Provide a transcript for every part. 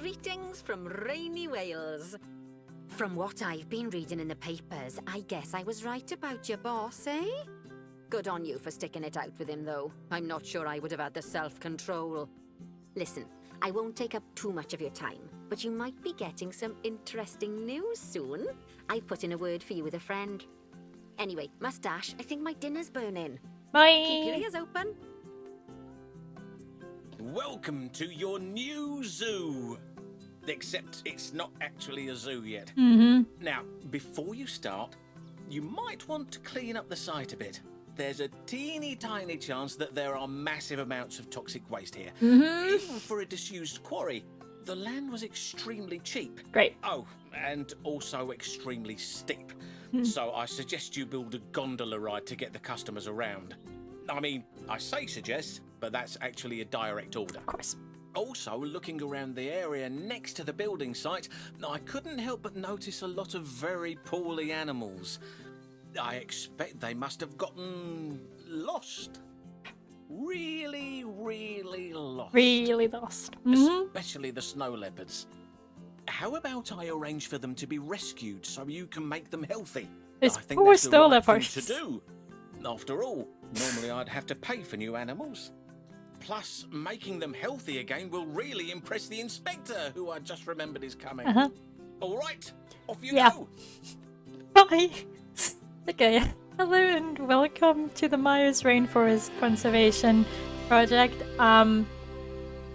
greetings from rainy Wales. From what I've been reading in the papers, I guess I was right about your boss, eh? Good on you for sticking it out with him, though. I'm not sure I would have had the self-control. Listen, I won't take up too much of your time, but you might be getting some interesting news soon. I've put in a word for you with a friend. Anyway, Mustache, I think my dinner's burning. Bye. Keep your ears open. Welcome to your new zoo. Except it's not actually a zoo yet. Mm-hmm. Now, before you start, you might want to clean up the site a bit. There's a teeny tiny chance that there are massive amounts of toxic waste here. Mm-hmm. Even for a disused quarry, the land was extremely cheap. Great. Oh, and also extremely steep. So I suggest you build a gondola ride to get the customers around. I mean, I say suggest, but that's actually a direct order. Of course. Also, looking around the area next to the building site, I couldn't help but notice a lot of very poorly animals. I expect they must have gotten lost. Really, really lost. Really lost. Mm-hmm. Especially the snow leopards. How about I arrange for them to be rescued so you can make them healthy? These I think poor that's the snow right thing leopards. to do. After all, normally I'd have to pay for new animals. Plus, making them healthy again will really impress the inspector, who I just remembered is coming. Uh-huh. All right, off you Yeah. go. Bye. Okay. Hello and welcome to the Myers Rainforest Conservation Project.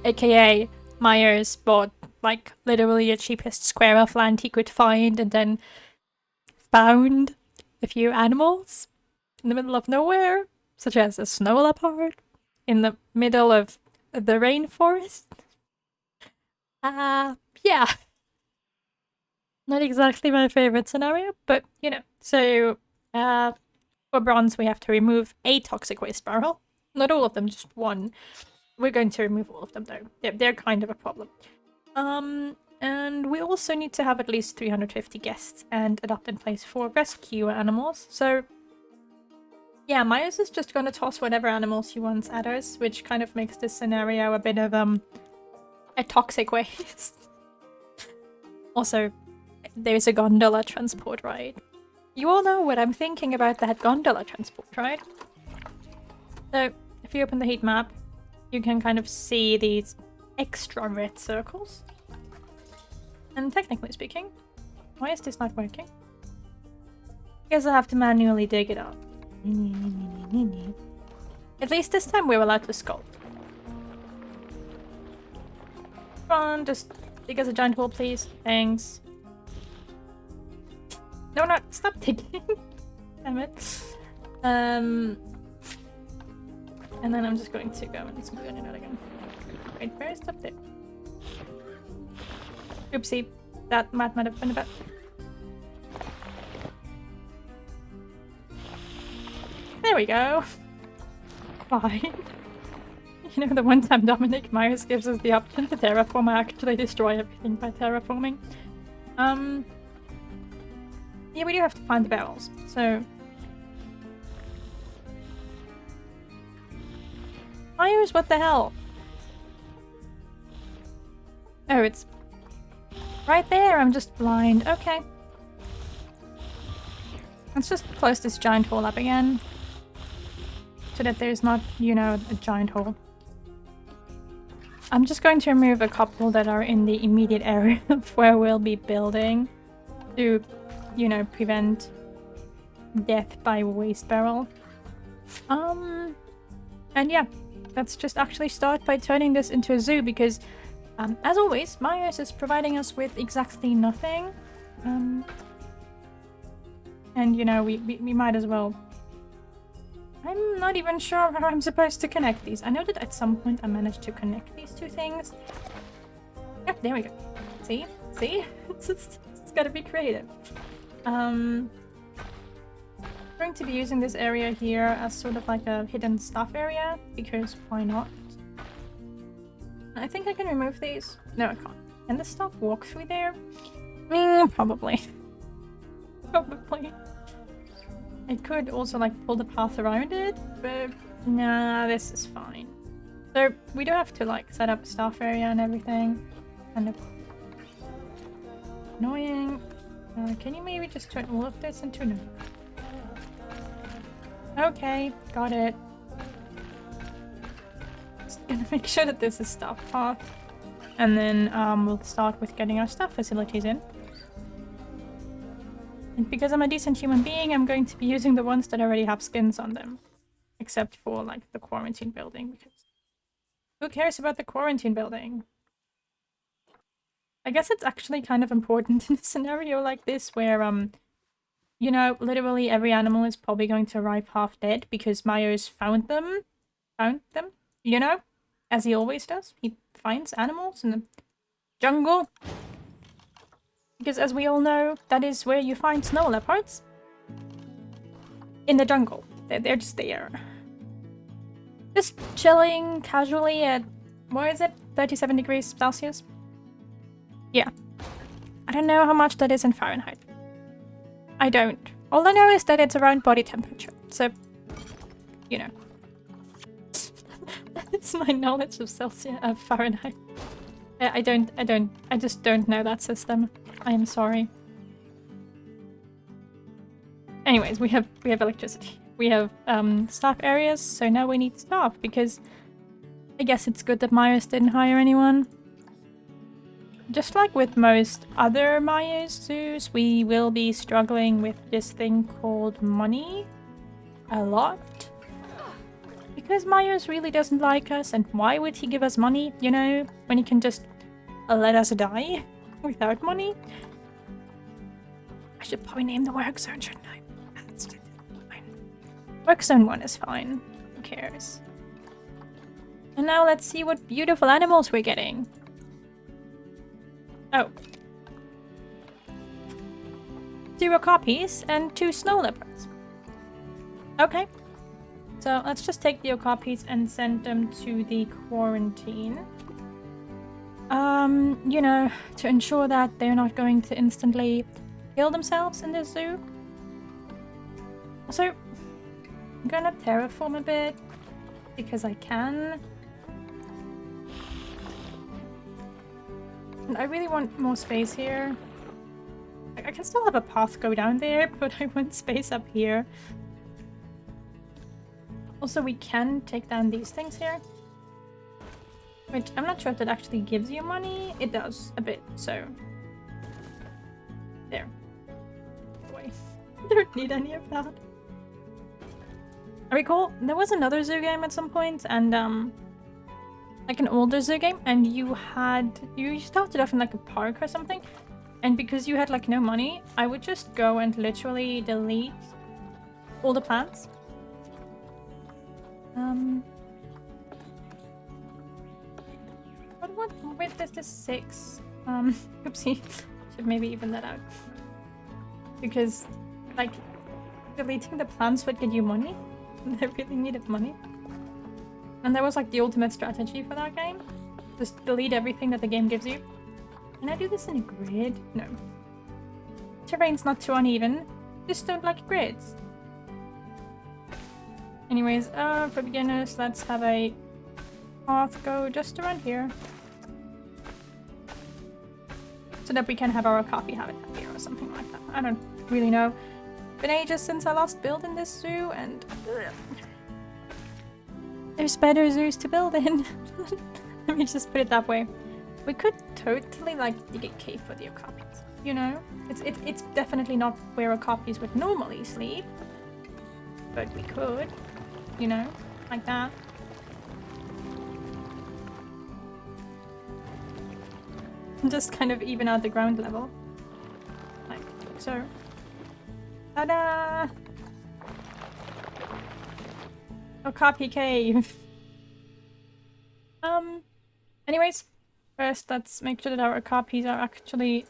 AKA Myers bought like literally the cheapest square of land he could find and then found a few animals in the middle of nowhere, such as a snow leopard in the middle of the rainforest. Yeah. Not exactly my favorite scenario, but you know. So, for bronze, we have to remove a toxic waste barrel. Not all of them, just one. We're going to remove all of them, though. They're kind of a problem. And we also need to have at least 350 guests and adopt in place for rescue animals. So, yeah, Myers is just going to toss whatever animals he wants at us, which kind of makes this scenario a bit of a toxic waste. Also, there's a gondola transport ride. You all know what I'm thinking about that gondola transport, right? So, if you open the heat map, you can kind of see these extra red circles. And technically speaking, why is this not working? Guess I have to manually dig it up. At least this time we're allowed to sculpt. Come on, just dig us a giant hole, please. Thanks. No, not stop digging. Damn it. And then I'm just going to go and smooth it out again. Wait, where is up there? Oopsie, that might have been a bit. There we go. Fine. You know, the one time Dominic Myers gives us the option to terraform, I actually destroy everything by terraforming. Yeah, we do have to find the barrels, so... Myers, what the hell? Oh, it's... right there, I'm just blind. Okay. Let's just close this giant hole up again. So that there's not, you know, a giant hole. I'm just going to remove a couple that are in the immediate area of where we'll be building. To, you know, prevent death by waste barrel. And yeah, let's just actually start by turning this into a zoo because, as always, Myers is providing us with exactly nothing. And, you know, we might as well... I'm not even sure how I'm supposed to connect these. I know that at some point I managed to connect these two things. Yep, there we go. See? See? It's gotta be creative. I'm going to be using this area here as sort of like a hidden stuff area, because why not? I think I can remove these. No, I can't. Can the stuff walk through there? Probably. Probably. I could also like pull the path around it, but nah, this is fine. So we do have to like set up a staff area and everything. And Annoying. Can you maybe just turn all of this into no? Okay, got it. Just gonna make sure that this is staff path. And then we'll start with getting our staff facilities in. And because I'm a decent human being, I'm going to be using the ones that already have skins on them. Except for, like, the quarantine building, because who cares about the quarantine building? I guess it's actually kind of important in a scenario like this where, you know, literally every animal is probably going to arrive half dead because Myers found them, you know? As he always does. He finds animals in the jungle. Because as we all know, that is where you find snow leopards. In the jungle. They're just there. Just chilling casually at, what is it? 37 degrees Celsius? Yeah. I don't know how much that is in Fahrenheit. I don't. All I know is that it's around body temperature. So, you know. It's my knowledge of Celsius, of Fahrenheit. I just don't know that system. I am sorry. Anyways, we have electricity. We have staff areas, so now we need staff because I guess it's good that Myers didn't hire anyone. Just like with most other Myers zoos, we will be struggling with this thing called money a lot. Because Myers really doesn't like us, and why would he give us money, you know, when he can just let us die without money? I should probably name the work zone, shouldn't I? That's fine. Work zone 1 is fine. Who cares? And now let's see what beautiful animals we're getting. Oh. 0 copies and 2 snow leopards. Okay. So let's just take the copies and send them to the quarantine. You know, to ensure that they're not going to instantly kill themselves in the zoo. Also, I'm gonna terraform a bit because I can. And I really want more space here. I can still have a path go down there, but I want space up here. Also, we can take down these things here. Which, I'm not sure if that actually gives you money. It does, a bit, so... There. Wait. I don't need any of that. I recall, there was another zoo game at some point, and, like an older zoo game, and you started off in, like, a park or something. And because you had, like, no money, I would just go and literally delete all the plants. What width is this? 6? Oopsie. Should maybe even that out. Because, like, deleting the plants would get you money. They really needed money. And that was, like, the ultimate strategy for that game. Just delete everything that the game gives you. Can I do this in a grid? No. Terrain's not too uneven. Just don't like grids. Anyways, for beginners, let's have a path go just around here. So that we can have our coffee habitat here or something like that. I don't really know. Been ages since I last built in this zoo, and there's better zoos to build in. Let me just put it that way. We could totally, like, dig a cave for the okapis, you know? It's definitely not where okapis would normally sleep. But we could, you know, like that. Just kind of even out the ground level. Like so. Ta-da! Okapi cave. Anyways, first let's make sure that our okapis are actually...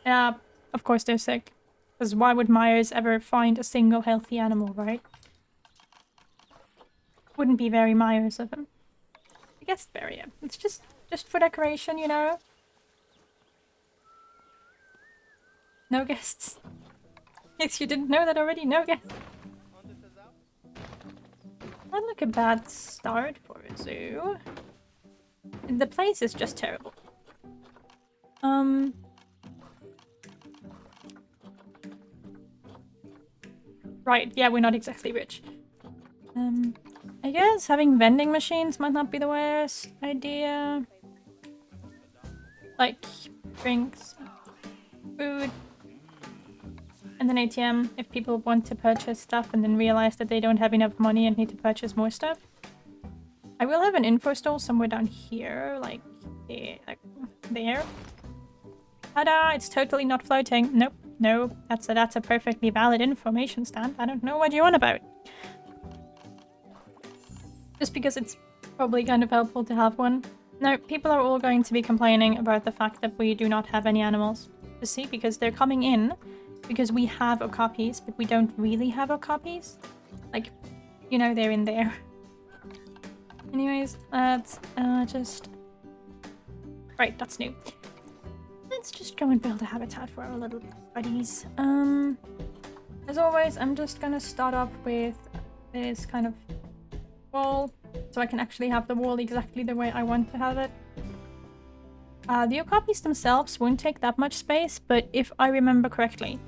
Yeah, of course they're sick. Because why would Myers ever find a single healthy animal, right? Wouldn't be very Myers of him. I guess barrier. It's just for decoration, you know? No guests. Yes, you didn't know that already. No guests. Not like a bad start for a zoo. The place is just terrible. Right, yeah, we're not exactly rich. I guess having vending machines might not be the worst idea. Like, drinks, food, and an ATM if people want to purchase stuff and then realize that they don't have enough money and need to purchase more stuff. I will have an info store somewhere down here, like there. Ta-da! It's totally not floating. Nope, no, that's a perfectly valid information stand. I don't know what you're on about. Just because it's probably kind of helpful to have one. No, people are all going to be complaining about the fact that we do not have any animals. You see, because they're coming in because we have okapis, but we don't really have okapis. Like, you know, they're in there. Anyways, let's just... Right, that's new. Let's just go and build a habitat for our little buddies. As always, I'm just gonna start off with this kind of wall, so I can actually have the wall exactly the way I want to have it. The okapis themselves won't take that much space, but if I remember correctly,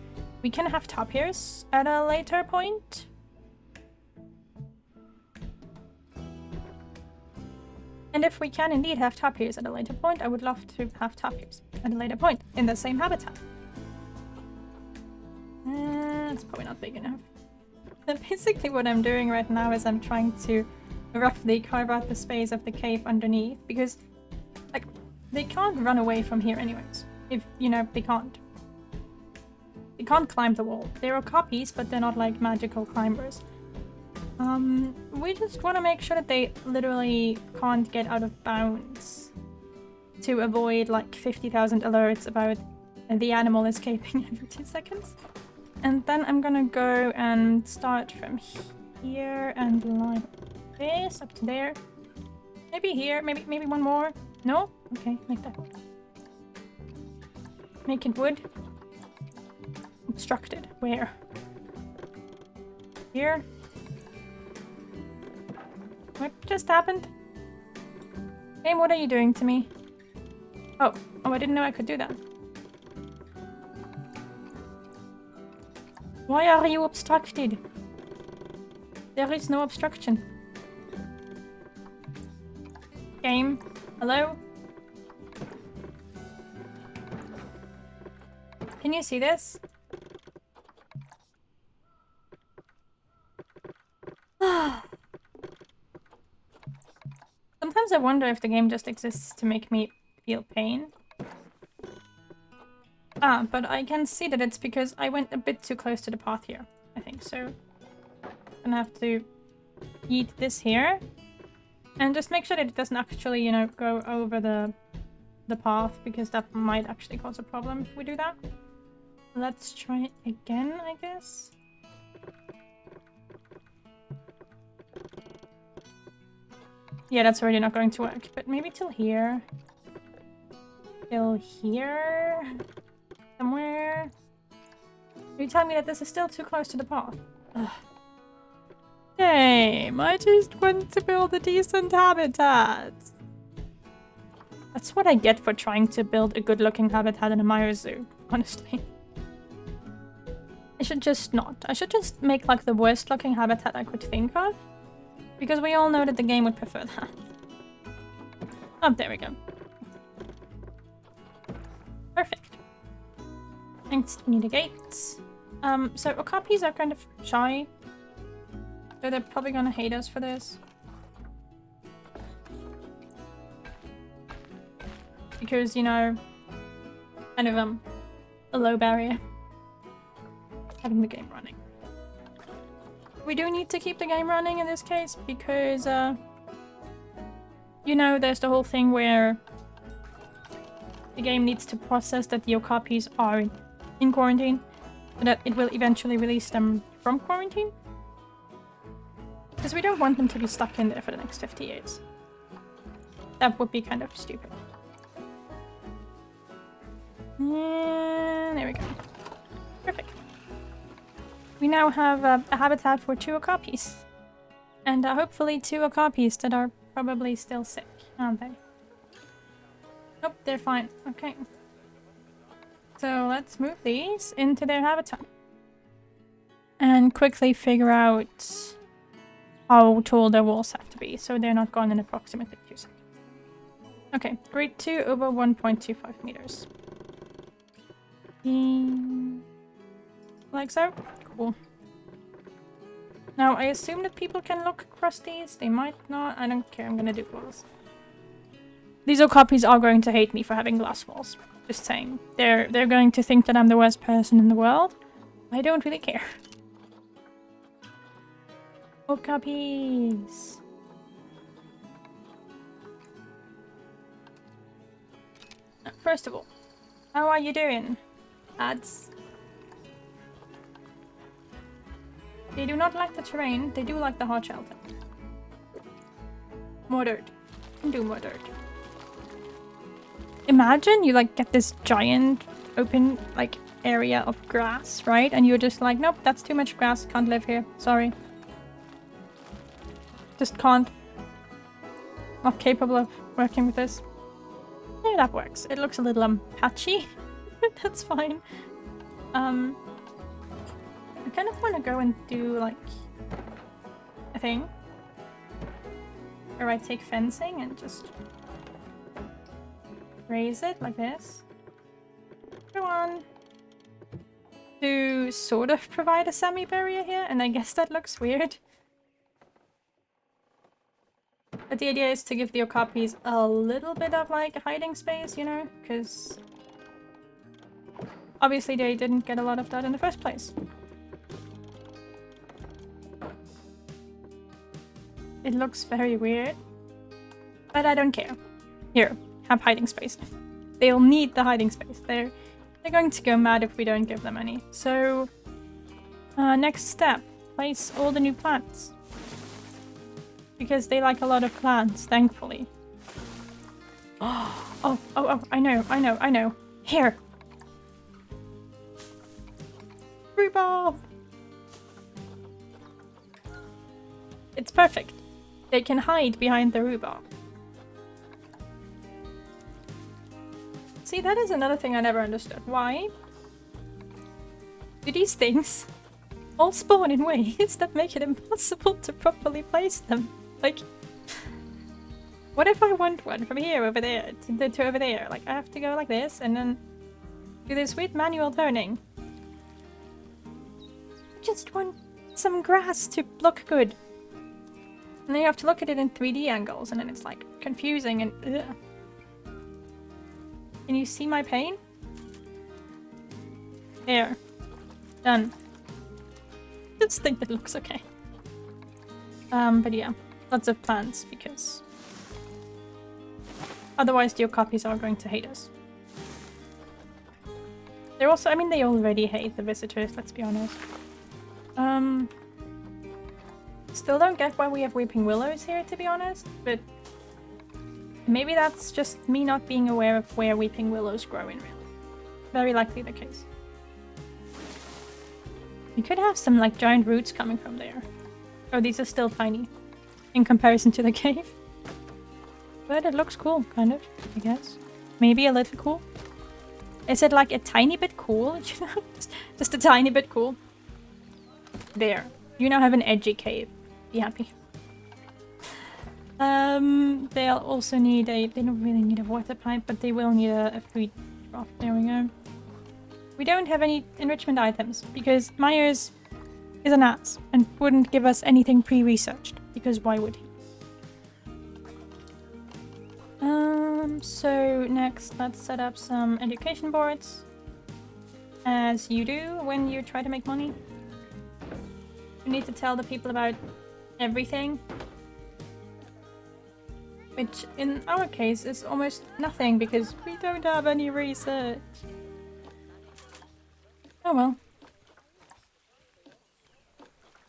we can have tapirs at a later point. And if we can indeed have tapirs at a later point, I would love to have tapirs at a later point in the same habitat. It's probably not big enough. So basically what I'm doing right now is I'm trying to roughly carve out the space of the cave underneath, because, like, they can't run away from here anyways. If, you know, they can't. They can't climb the wall. They're okapis, but they're not, like, magical climbers. We just want to make sure that they literally can't get out of bounds to avoid, like, 50,000 alerts about the animal escaping every 2 seconds. And then I'm gonna go and start from here and line this up to there. Maybe here, maybe one more. No? Okay, like that. Make it wood. Obstructed. Where? Here? What just happened? Game, what are you doing to me? Oh, I didn't know I could do that. Why are you obstructed? There is no obstruction. Game, hello? Can you see this? Sometimes I wonder if the game just exists to make me feel pain. Ah, but I can see that it's because I went a bit too close to the path here, I think. So I'm gonna have to eat this here. And just make sure that it doesn't actually, you know, go over the path, because that might actually cause a problem if we do that. Let's try it again, I guess. Yeah, that's already not going to work, but maybe till here. Till here? Somewhere? You tell me that this is still too close to the path. Ugh. Game, I just want to build a decent habitat. That's what I get for trying to build a good-looking habitat in a Myer zoo, honestly. I should just not. I should just make, like, the worst-looking habitat I could think of. Because we all know that the game would prefer that. Oh, there we go. Perfect. Next, we need a gate. So okapis are kind of shy. So they're probably gonna hate us for this. Because, you know, kind of, a low barrier. Having the game running. We do need to keep the game running in this case, because, you know, there's the whole thing where the game needs to process that the okapis are in quarantine, so that it will eventually release them from quarantine. Because we don't want them to be stuck in there for the next 50 years. That would be kind of stupid. And there we go. Perfect. We now have a habitat for 2 okapis. And hopefully 2 okapis that are probably still sick, aren't they? Nope, they're fine. Okay. So let's move these into their habitat. And quickly figure out how tall their walls have to be, so they're not gone in approximately 2 seconds. Okay, grade 2 over 1.25 meters. Like so? Cool. Now, I assume that people can look across these. They might not. I don't care. I'm gonna do walls. These Okapis are going to hate me for having glass walls. Just saying. They're going to think that I'm the worst person in the world. I don't really care. Okapis. First of all, how are you doing, lads? They do not like the terrain, they do like the hard shelter. More dirt. Do more dirt. Imagine you like get this giant open like area of grass, right? And you're just like, nope, that's too much grass, can't live here, sorry. Just can't. Not capable of working with this. Yeah, that works. It looks a little patchy. That's fine. I kind of want to go and do like a thing where I take fencing and just raise it like this. Go on. To sort of provide a semi-barrier here, and I guess that looks weird. But the idea is to give the Okapis a little bit of like hiding space, you know, because obviously they didn't get a lot of that in the first place. It looks very weird, but I don't care. Here, have hiding space. They'll need the hiding space. They're going to go mad if we don't give them any. So, next step, place all the new plants. Because they like a lot of plants, thankfully. Oh, I know. Here. Rhubarb! It's perfect. They can hide behind the rhubarb. See, that is another thing I never understood. Why do these things all spawn in ways that make it impossible to properly place them? Like, what if I want one from here over there to over there? Like, I have to go like this and then do this weird manual turning. Just want some grass to look good. And then you have to look at it in 3D angles, and then it's like confusing and ugh. Can you see my pain? There. Done. Just think it looks okay. But yeah. Lots of plants, because otherwise the Okapis are going to hate us. They're also, I mean, they already hate the visitors, let's be honest. Still don't get why we have weeping willows here, to be honest, but maybe that's just me not being aware of where weeping willows grow in real life. Very likely the case. We could have some like giant roots coming from there. Oh, these are still tiny in comparison to the cave. But it looks cool, kind of, I guess. Maybe a little cool. Is it like a tiny bit cool? You know, just a tiny bit cool. There. You now have an edgy cave. Be happy. They'll also need a... They don't really need a water pipe, but they will need a food trough. There we go. We don't have any enrichment items, because Myers is an ass and wouldn't give us anything pre-researched, because why would he? So next, let's set up some education boards. As you do when you try to make money. You need to tell the people about everything. Which, in our case, is almost nothing, because we don't have any research. Oh well.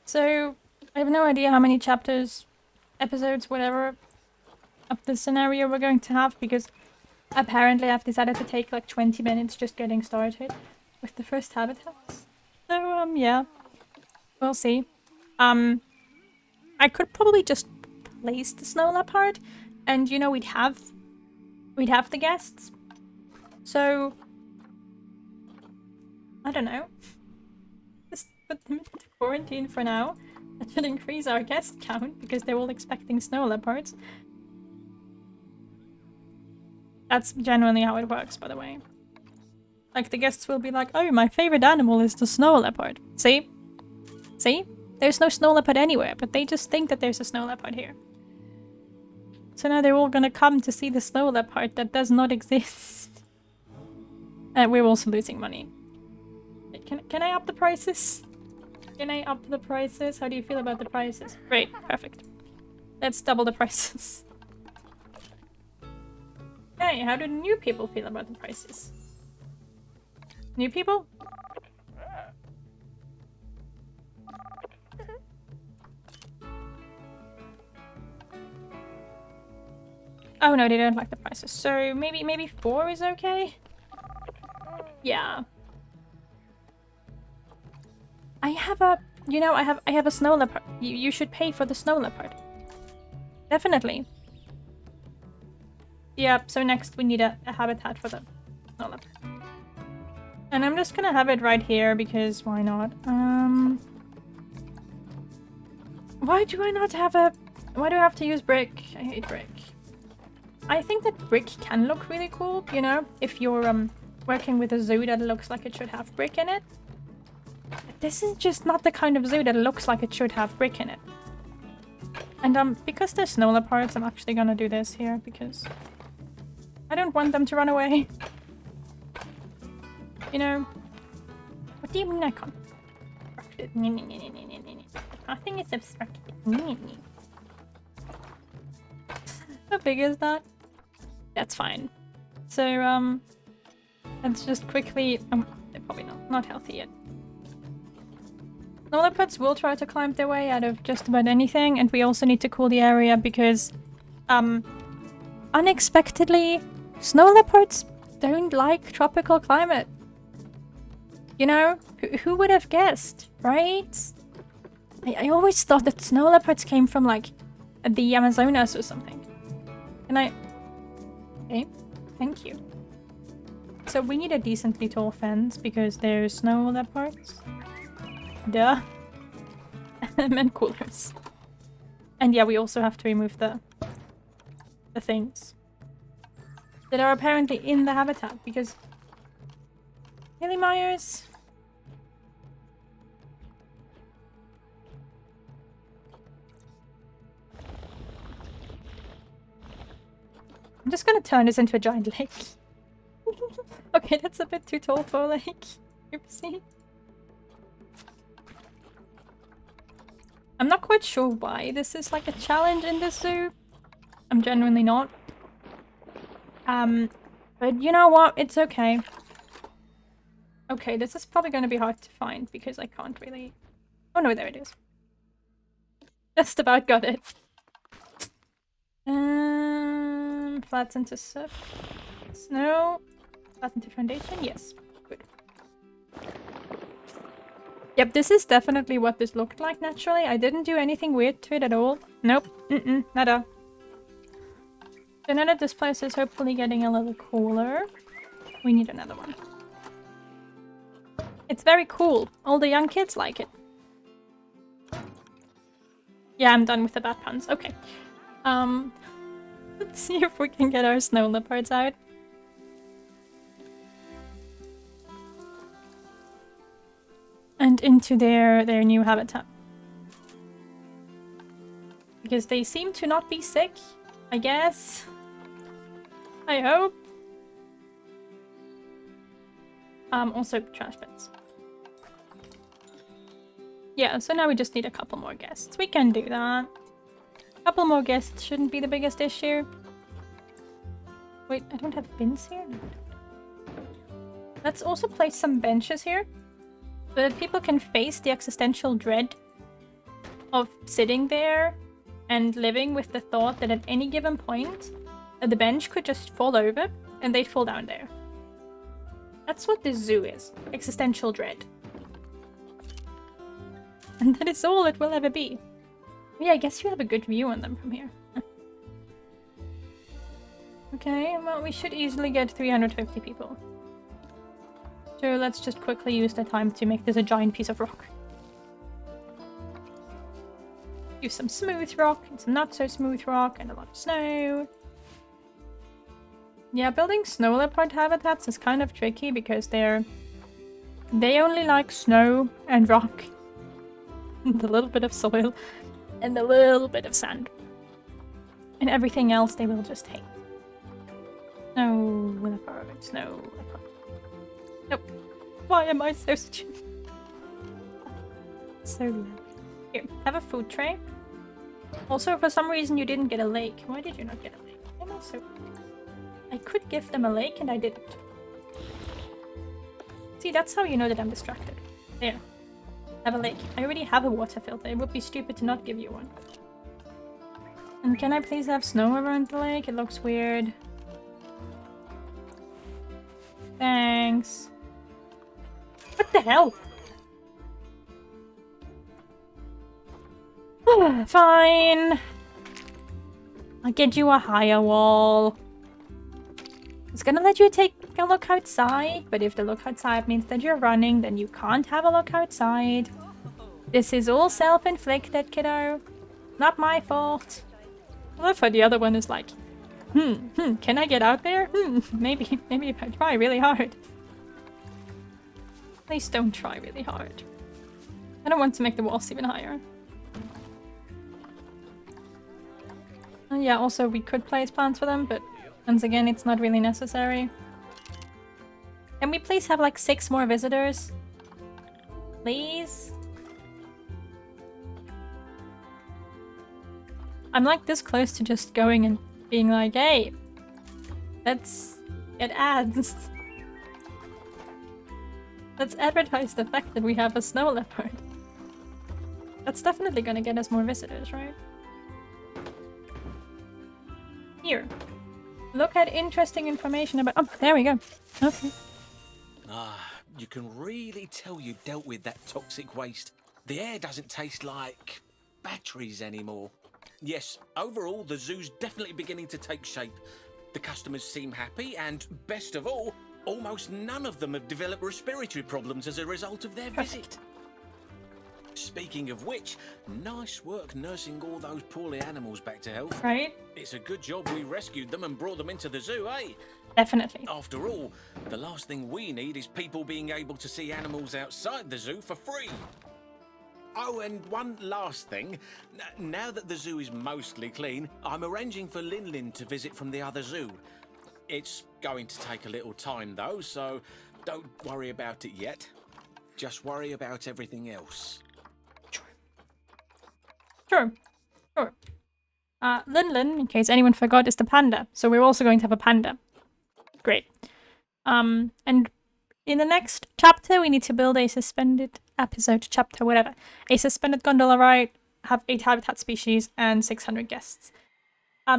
So, I have no idea how many chapters, episodes, whatever, of this scenario we're going to have, because apparently I've decided to take like 20 minutes just getting started with the first habitats. So, yeah. We'll see. I could probably just place the snow leopard, and, you know, we'd have the guests. So, I don't know. Just put them into quarantine for now. That should increase our guest count because they're all expecting snow leopards. That's genuinely how it works, by the way. Like, the guests will be like, oh, my favorite animal is the snow leopard. See? See? There's no snow leopard anywhere, but they just think that there's a snow leopard here. So now they're all gonna come to see the snow leopard that does not exist. And we're also losing money. Can I up the prices? Can I up the prices? How do you feel about the prices? Great, perfect. Let's double the prices. Hey, how do new people feel about the prices? New people? Oh no, they don't like the prices. So maybe 4 is okay? Yeah. I have a, you know, I have a snow leopard. You should pay for the snow leopard. Definitely. Yep, so next we need a habitat for the snow leopard. And I'm just gonna have it right here because why not? Why do I not have a, why do I have to use brick? I hate brick. I think that brick can look really cool, you know, if you're working with a zoo that looks like it should have brick in it. But this is just not the kind of zoo that looks like it should have brick in it. And because there's snow leopards, I'm actually gonna do this here because I don't want them to run away. You know, what do you mean I can't? Nothing is abstracted. How big is that? That's fine. So, let's just quickly... they're probably not healthy yet. Snow leopards will try to climb their way out of just about anything, and we also need to cool the area because, unexpectedly, snow leopards don't like tropical climate. You know? Who would have guessed, right? I always thought that snow leopards came from, like, the Amazonas or something. And okay, thank you. So we need a decently tall fence because there's snow leopards. Duh. I meant coolers. And yeah, we also have to remove the things that are apparently in the habitat because... Really, Myers? I'm just gonna turn this into a giant lake. Okay, that's a bit too tall for a lake. Oopsie. I'm not quite sure why this is like a challenge in this zoo. I'm genuinely not. But you know what? It's okay. Okay, this is probably gonna be hard to find because I can't really... Oh no, there it is. Just about got it. Flats into snow. Flats into foundation. Yes. Good. Yep, this is definitely what this looked like naturally. I didn't do anything weird to it at all. Nope. Nada. So now that this place is hopefully getting a little cooler, we need another one. It's very cool. All the young kids like it. Yeah, I'm done with the bad puns. Okay. Let's see if we can get our snow leopards out. And into their new habitat. Because they seem to not be sick, I guess. I hope. Also trash bins. Yeah, so now we just need a couple more guests. We can do that. A couple more guests shouldn't be the biggest issue. Wait, I don't have bins here? No. Let's also place some benches here. So that people can face the existential dread of sitting there and living with the thought that at any given point, the bench could just fall over and they'd fall down there. That's what this zoo is. Existential dread. And that is all it will ever be. Yeah, I guess you have a good view on them from here. Okay, well, we should easily get 350 people. So let's just quickly use the time to make this a giant piece of rock. Use some smooth rock and some not so smooth rock and a lot of snow. Yeah, building snow leopard habitats is kind of tricky because they only like snow and rock. And a little bit of soil and a little bit of sand. And everything else they will just hate. No leopards, no leopard. Nope. Why am I so stupid? So low. Here, have a food tray. Also, for some reason you didn't get a lake. Why did you not get a lake? I'm also... I could give them a lake and I didn't. See, that's how you know that I'm distracted. There. Have a lake. I already have a water filter. It would be stupid to not give you one. And can I please have snow around the lake? It looks weird. Thanks. What the hell? Fine. I'll get you a higher wall. I was gonna let you take a look outside, but if the look outside means that you're running, then you can't have a look outside. This is all self-inflicted, kiddo. Not my fault. I love how the other one is like, can I get out there? Maybe if I try really hard. Please don't try really hard. I don't want to make the walls even higher. Yeah, also we could place plants for them, but once again, it's not really necessary. Can we please have like 6 more visitors? Please? I'm like this close to just going and being like, hey, let's get ads. Let's advertise the fact that we have a snow leopard. That's definitely gonna get us more visitors, right? Here. Look at interesting information about... Oh, there we go. Okay. You can really tell you dealt with that toxic waste. The air doesn't taste like batteries anymore. Yes, overall, the zoo's definitely beginning to take shape. The customers seem happy, and best of all, almost none of them have developed respiratory problems as a result of their visit. Speaking of which, nice work nursing all those poorly animals back to health. Right? It's a good job we rescued them and brought them into the zoo, eh? Definitely. After all, the last thing we need is people being able to see animals outside the zoo for free. Oh, and one last thing. Now that the zoo is mostly clean, I'm arranging for Lin to visit from the other zoo. It's going to take a little time, though, so don't worry about it yet. Just worry about everything else. Sure. Lin, in case anyone forgot, is the panda. So we're also going to have a panda. Great. And in the next chapter, we need to build a suspended episode, chapter, whatever. A suspended gondola ride, have 8 habitat species, and 600 guests. I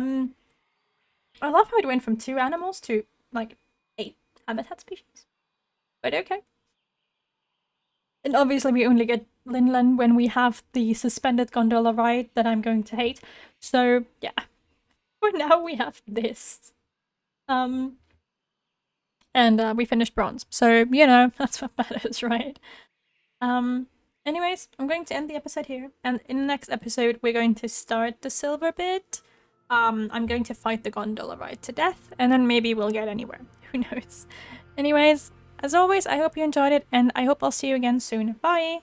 love how it went from 2 animals to, like, 8 habitat species. But okay. And obviously we only get Lin when we have the suspended gondola ride that I'm going to hate. So, yeah. For now, we have this. And we finished bronze. So, you know, that's what matters, right? Anyways, I'm going to end the episode here. And in the next episode, we're going to start the silver bit. I'm going to fight the gondola ride to death. And then maybe we'll get anywhere. Who knows? Anyways, as always, I hope you enjoyed it. And I hope I'll see you again soon. Bye!